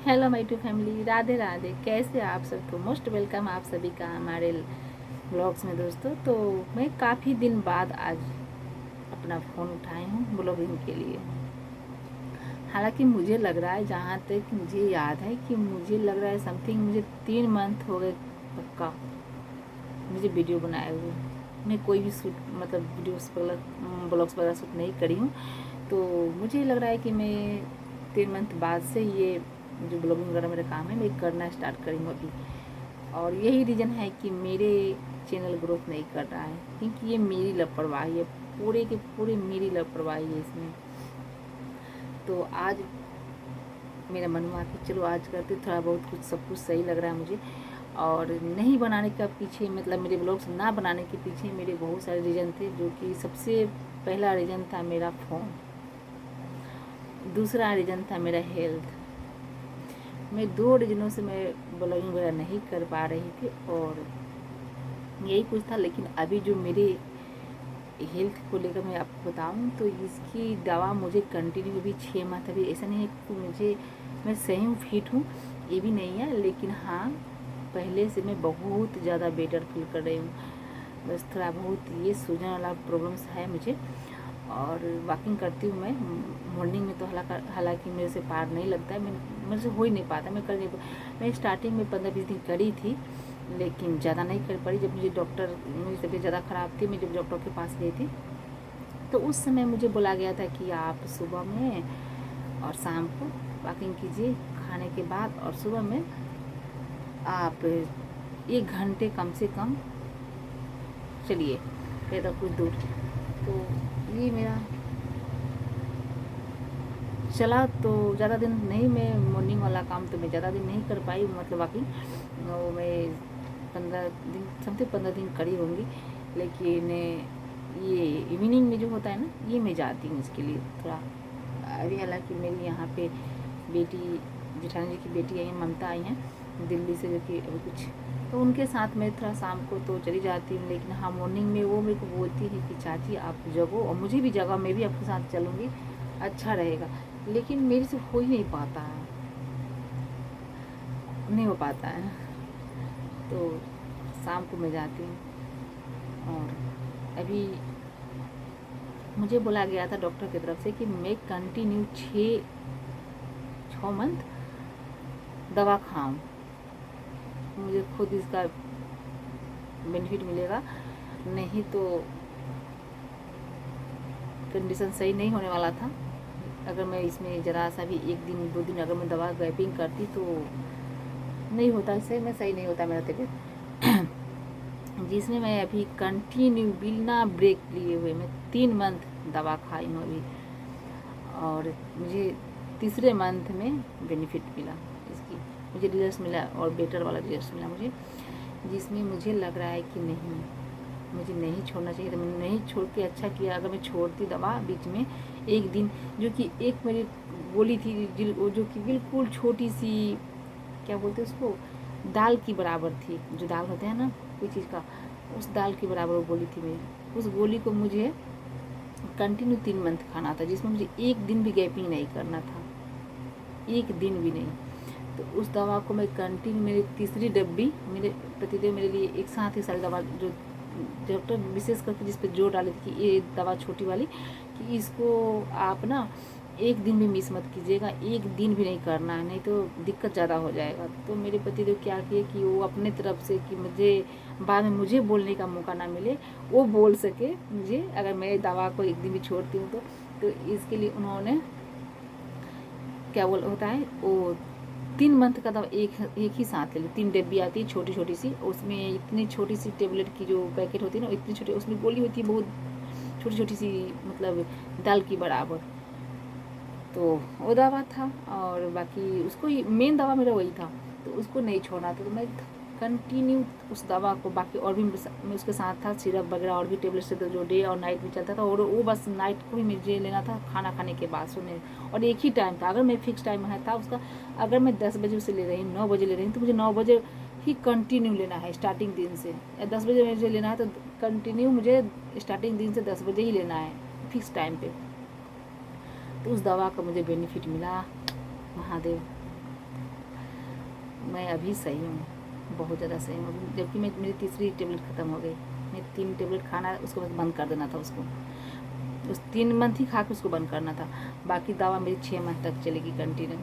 Hello my to family, Radhe Radhe. कैसे आप सबको मोस्ट वेलकम आप सभी का हमारे ब्लॉग्स में दोस्तों। तो मैं काफ़ी दिन बाद आज अपना फ़ोन उठाई हूँ ब्लॉगिंग के लिए। हालांकि मुझे लग रहा है, जहाँ तक मुझे याद है कि मुझे लग रहा है समथिंग मुझे 3 मंथ हो गए पक्का मुझे वीडियो बनाए हुए। मैं कोई भी शूट मतलब वीडियोस वगैरह ब्लॉग्स वगैरह शूट नहीं करी हूँ। तो मुझे लग रहा है कि मैं 3 मंथ बाद से ये जो ब्लॉगिंग वगैरह मेरा काम है मैं करना स्टार्ट करी हूँ अभी। और यही रीज़न है कि मेरे चैनल ग्रोथ नहीं कर रहा है, क्योंकि ये मेरी लापरवाही है, पूरे के पूरे मेरी लापरवाही है इसमें। तो आज मेरा मन हुआ कि चलो आज करते, थोड़ा बहुत कुछ सब कुछ सही लग रहा है मुझे। और नहीं बनाने का पीछे मतलब मेरे ब्लॉग्स ना बनाने के पीछे मेरे बहुत सारे रीज़न थे, जो कि सबसे पहला रीज़न था मेरा फ़ोन, दूसरा रीज़न था मेरा हेल्थ। मैं 2 रीज़नों से मैं ब्लॉगिंग वगैरह नहीं कर पा रही थी और यही कुछ था। लेकिन अभी जो मेरे हेल्थ को लेकर मैं आपको बताऊं तो इसकी दवा मुझे कंटिन्यू अभी 6 मंथ, अभी ऐसा नहीं है कि मैं सही हूँ, फिट हूँ, ये भी नहीं है। लेकिन हाँ, पहले से मैं बहुत ज़्यादा बेटर फील कर रही हूँ। बस थोड़ा बहुत ये सूजन वाला प्रॉब्लम्स है मुझे। और वॉकिंग करती हूँ मैं मॉर्निंग में, तो हालांकि मेरे से पार नहीं लगता है, मेरे से हो ही नहीं पाता, मैं कर नहीं मैं स्टार्टिंग में 15-20 दिन करी थी, लेकिन ज़्यादा नहीं कर पाई। जब मेरी तबीयत ज़्यादा ख़राब थी, मैं जब डॉक्टर के पास गई थी तो उस समय मुझे बोला गया था कि आप सुबह में और शाम को वॉकिंग कीजिए खाने के बाद, और सुबह में आप 1 घंटे कम से कम चलिए पैदल कुछ दूर। तो ये मेरा चला। तो ज़्यादा दिन नहीं, मैं मॉर्निंग वाला काम तो मैं ज़्यादा दिन नहीं कर पाई, मतलब वॉकिंग वो मैं 15 दिन समथिंग 15 दिन करी होंगी। लेकिन ये इवनिंग में जो होता है ना, ये मैं जाती हूँ इसके लिए थोड़ा। अभी हालांकि मेरी यहाँ पे बेटी, जेठानी जी की बेटी आई है, ममता आई हैं दिल्ली से, जो कि अभी कुछ, तो उनके साथ मैं थोड़ा शाम को तो चली जाती हूँ। लेकिन हाँ, मॉर्निंग में वो मेरे को बोलती है कि चाची आप जगो और मुझे भी जगह, मैं भी आपके साथ चलूँगी, अच्छा रहेगा। लेकिन मेरे से हो ही नहीं पाता है, नहीं हो पाता है। तो शाम को मैं जाती हूँ। और अभी मुझे बोला गया था डॉक्टर की तरफ से कि मैं कंटिन्यू 6 मंथ दवा खाऊं, मुझे खुद इसका बेनिफिट मिलेगा, नहीं तो कंडीशन सही नहीं होने वाला था। अगर मैं इसमें ज़रा सा भी 1 दिन 2 दिन अगर मैं दवा गैपिंग करती तो नहीं होता, इससे मैं सही नहीं होता मेरा तबीयत। जिसमें मैं अभी कंटिन्यू बिना ब्रेक लिए हुए मैं 3 मंथ दवा खाई हूँ अभी। और मुझे तीसरे मंथ में बेनिफिट मिला इसकी, मुझे रिजल्ट मिला और बेटर वाला रिजल्ट मिला मुझे, जिसमें मुझे लग रहा है कि नहीं, मुझे नहीं छोड़ना चाहिए था। मैंने नहीं छोड़ के अच्छा किया। अगर मैं छोड़ती दवा बीच में 1 दिन, जो कि एक मेरी गोली थी वो जो कि बिल्कुल छोटी सी, क्या बोलते हैं उसको, दाल की बराबर थी, जो दाल होते हैं ना कोई चीज़ का, उस दाल की बराबर वो गोली थी मेरी। उस गोली को मुझे कंटिन्यू 3 मंथ खाना था, जिसमें मुझे 1 दिन भी गैपिंग नहीं करना था, 1 दिन भी नहीं। तो उस दवा को मैं कंटिन्यू, मेरी तीसरी डब्बी मेरे प्रतिदेव मेरे लिए एक साथ ही सारी दवा, जो डॉक्टर विशेष करके जिस पर जोर डाली थी कि ये दवा छोटी वाली, कि इसको आप ना 1 दिन भी मिस मत कीजिएगा, 1 दिन भी नहीं करना है, नहीं तो दिक्कत ज़्यादा हो जाएगा। तो मेरे पतिदेव क्या किए कि वो अपने तरफ से, कि मुझे बाद में मुझे बोलने का मौका ना मिले, वो बोल सके मुझे अगर मैं दवा को 1 दिन भी छोड़ती हूँ तो इसके लिए उन्होंने क्या बोल होता है वो 3 मंथ का दवा एक ही साथ ले ली। 3 डब्बी आती है छोटी छोटी सी, उसमें इतनी छोटी सी टेबलेट की जो पैकेट होती है ना, इतनी छोटी, उसमें गोली होती है बहुत छोटी छोटी सी, मतलब दाल की बराबर। तो वो दवा था, और बाकी उसको मेन दवा मेरा वही था, तो उसको नहीं छोड़ना था। तो मैं कंटिन्यू उस दवा को, बाकी और भी मैं उसके साथ था सिरप वगैरह और भी टेबलेट से, तो जो डे और नाइट में चलता था, और वो बस नाइट को भी मुझे लेना था खाना खाने के बाद सोने, और एक ही टाइम था। अगर मैं फिक्स टाइम है था उसका, अगर मैं 10 बजे उसे ले रही हूँ, 9 बजे ले रही हूँ, तो मुझे 9 बजे ही कंटिन्यू लेना है स्टार्टिंग दिन से। या 10 बजे मुझे लेना है तो कंटिन्यू मुझे स्टार्टिंग दिन से 10 बजे ही लेना है, फिक्स टाइम पे। तो उस दवा का मुझे बेनिफिट मिला, महादेव। मैं अभी सही हूँ, बहुत ज़्यादा सही हूँ अभी, जबकि मेरी तीसरी टेबलेट ख़त्म हो गई। मैं 3 टेबलेट खाना उसको बस बंद कर देना था उसको, उस 3 मंथ ही खा के उसको बंद करना था, बाकी दवा मेरी 6 मंथ तक चलेगी कंटिन्यू।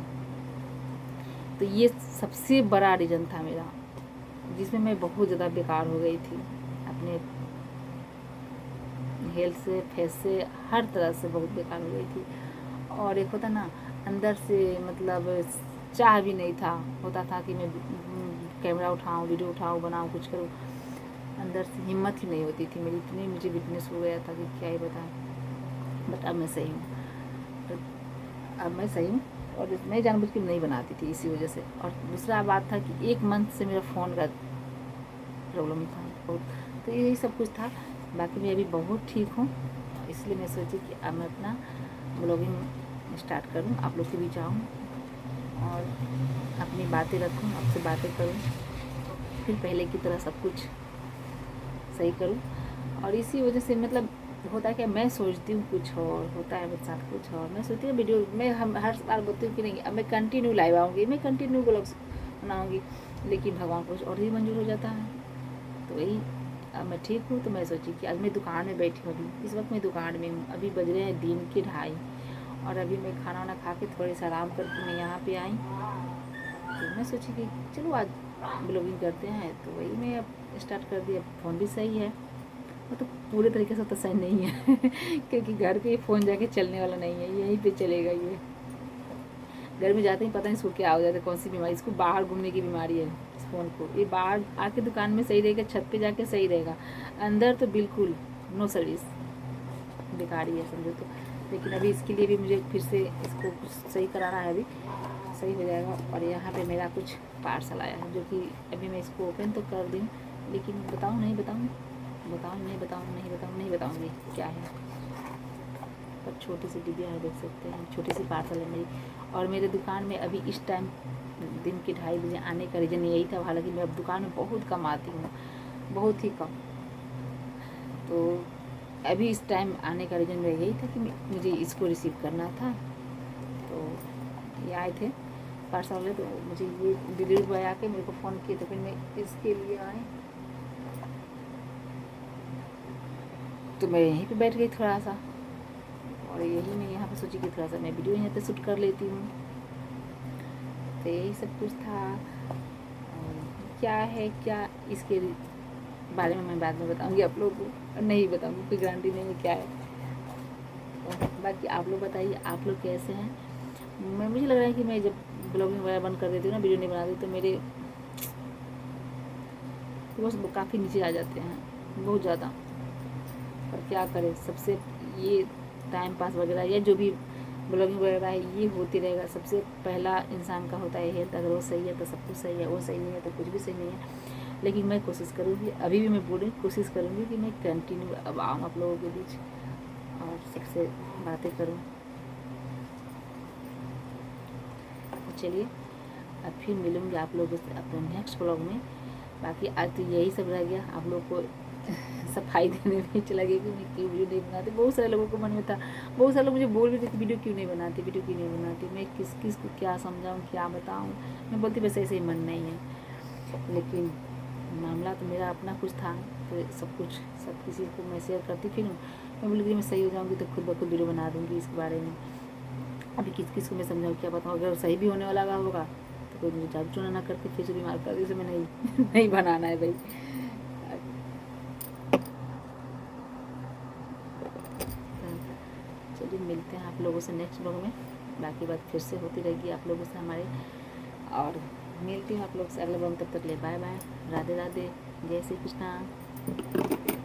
तो ये सबसे बड़ा रीज़न था मेरा, जिसमें मैं बहुत ज़्यादा बेकार हो गई थी अपने हेल्थ से, फेस से, हर तरह से बहुत बेकार हो गई थी। और एक होता ना अंदर से, मतलब चाह भी नहीं था, होता था कि मैं कैमरा उठाऊं, वीडियो उठाऊं, बनाऊं, कुछ करूं, अंदर से हिम्मत ही नहीं होती थी मेरी, इतनी मुझे वीकनेस हो गया था कि क्या ही बताएं। बट अब मैं सही हूँ, तो अब मैं सही हूँ, और मैं जानबूझ के नहीं बनाती थी इसी वजह से। और दूसरा बात था कि 1 मंथ से मेरा फ़ोन का प्रॉब्लम था बहुत, तो यही सब कुछ था। बाकी मैं अभी बहुत ठीक हूँ, इसलिए मैं सोची कि अब मैं अपना ब्लॉगिंग स्टार्ट करूँ, आप लोग के बीच आऊँ और अपनी बातें रखूँ, आपसे बातें करूँ, फिर पहले की तरह सब कुछ सही करूँ। और इसी वजह से मतलब होता है कि मैं सोचती हूँ कुछ और, होता है मेरे साथ कुछ और। मैं सोचती हूँ वीडियो मैं हम हर बार बोलती हूँ कि नहीं अब मैं कंटिन्यू लाइव आऊँगी, मैं कंटिन्यू ब्लॉग बनाऊँगी, लेकिन भगवान को कुछ और ही मंजूर हो जाता है। तो वही, अब मैं ठीक हूँ, तो मैं सोची कि आज मैं दुकान में बैठी हूँ, अभी इस वक्त मैं दुकान में हूँ, अभी बज रहे हैं दिन के 2:30, और अभी मैं खाना वाना खा के थोड़ी सा आराम करके मैं यहाँ पे आई। तो मैं सोची कि चलो आज ब्लॉगिंग करते हैं, तो वही मैं अब स्टार्ट कर दिया। फ़ोन भी सही है, वो तो पूरे तरीके से तो सही नहीं है क्योंकि घर पे फ़ोन जाके चलने वाला नहीं है, यहीं पे चलेगा ये। घर में जाते ही पता नहीं इसको क्या हो जाता है, कौन सी बीमारी, इसको बाहर घूमने की बीमारी है इस फ़ोन को। ये बाहर आके दुकान में सही रहेगा, छत पे जाके सही रहेगा, अंदर तो बिल्कुल नो सर्विस, बेकार ही है समझो तो। लेकिन अभी इसके लिए भी मुझे फिर से इसको कुछ सही कराना है, अभी सही हो जाएगा। और यहाँ पे मेरा कुछ पार्सल आया है, जो कि अभी मैं इसको ओपन तो कर दूँ, लेकिन बताऊँ नहीं बताऊँ, बताऊँ नहीं बताऊँ, नहीं बताऊँ, नहीं बताऊँगी क्या है। पर छोटी सी डिब्बिया है, देख सकते हैं, छोटी सी पार्सल है मेरी। और मेरे दुकान में अभी इस टाइम दिन के 2:30 बजे आने का रीज़न यही था। हालांकि मैं अब दुकान में बहुत कम आती हूँ, बहुत ही कम, तो अभी इस टाइम आने का रीज़न मेरा यही था कि मुझे इसको रिसीव करना था। तो ये आए थे पार्सल वाले, तो मुझे ये डिलीवरी बॉय आके मेरे को फ़ोन किए, तो फिर मैं इसके लिए आई, तो मैं यहीं पे बैठ गई थोड़ा सा, और यही मैं यहाँ पे सोची कि थोड़ा सा मैं वीडियो यहाँ पे शूट कर लेती हूँ। तो यही सब कुछ था। और क्या है क्या इसके बारे में मैं बाद में बताऊँगी आप लोगों को, नहीं बताऊँगी, कोई गारंटी नहीं है क्या है। तो बाकी आप लोग बताइए, आप लोग कैसे हैं। मुझे लग रहा है कि मैं जब ब्लॉगिंग वगैरह बंद कर देती हूँ ना, वीडियो नहीं बनाती, तो मेरे व्यूअर्स काफ़ी नीचे आ जाते हैं, बहुत ज़्यादा। पर क्या करें, सबसे ये टाइम पास वगैरह या जो भी ब्लॉगिंग वगैरह है ये होती रहेगा। सबसे पहला इंसान का होता है हेल्थ, अगर वो सही है तो सब कुछ सही है, वो सही नहीं है तो कुछ भी सही नहीं है। लेकिन मैं कोशिश करूँगी, अभी भी मैं बोल कोशिश करूँगी कि मैं कंटिन्यू अब आऊँ आप लोगों के बीच और सबसे बातें करूँ। तो चलिए अब फिर मिलूँगी आप लोगों से अपने नेक्स्ट ब्लॉग में। बाकी आज तो यही सब रह गया, आप लोग को सफाई देने में चला गया कि मैं क्यों वीडियो नहीं बनाती। बहुत सारे लोगों को मन में था, बहुत सारे लोग मुझे बोल भी थे कि वीडियो क्यों नहीं बनाती, वीडियो क्यों नहीं बनाती। मैं किस किस को क्या समझाऊँ, क्या बताऊँ। मैं बोलती बस ऐसे ही मन नहीं है, लेकिन मामला तो मेरा अपना कुछ था, तो सब कुछ सब किसी को मैं शेयर करती फिर हूँ। मैं बोली कि मैं सही हो जाऊँगी तो खुद ब खुद वीडियो बना दूँगी इसके बारे में। अभी किस किस को मैं समझाऊँ, क्या बताऊँ। अगर सही भी होने वाला होगा तो कोई मुझे जादू टोना ना करके फिर से बीमार कर दे, इसे मैं नहीं नहीं बनाना है भाई। चलिए मिलते हैं आप लोगों से नेक्स्ट ब्लॉग में, बाकी बात फिर से होती रहेगी आप लोगों से हमारे। और मिलती हूँ आप लोग से अगले ब्लॉग, तब तक ले बाय बाय, राधे राधे, जय श्री कृष्णा।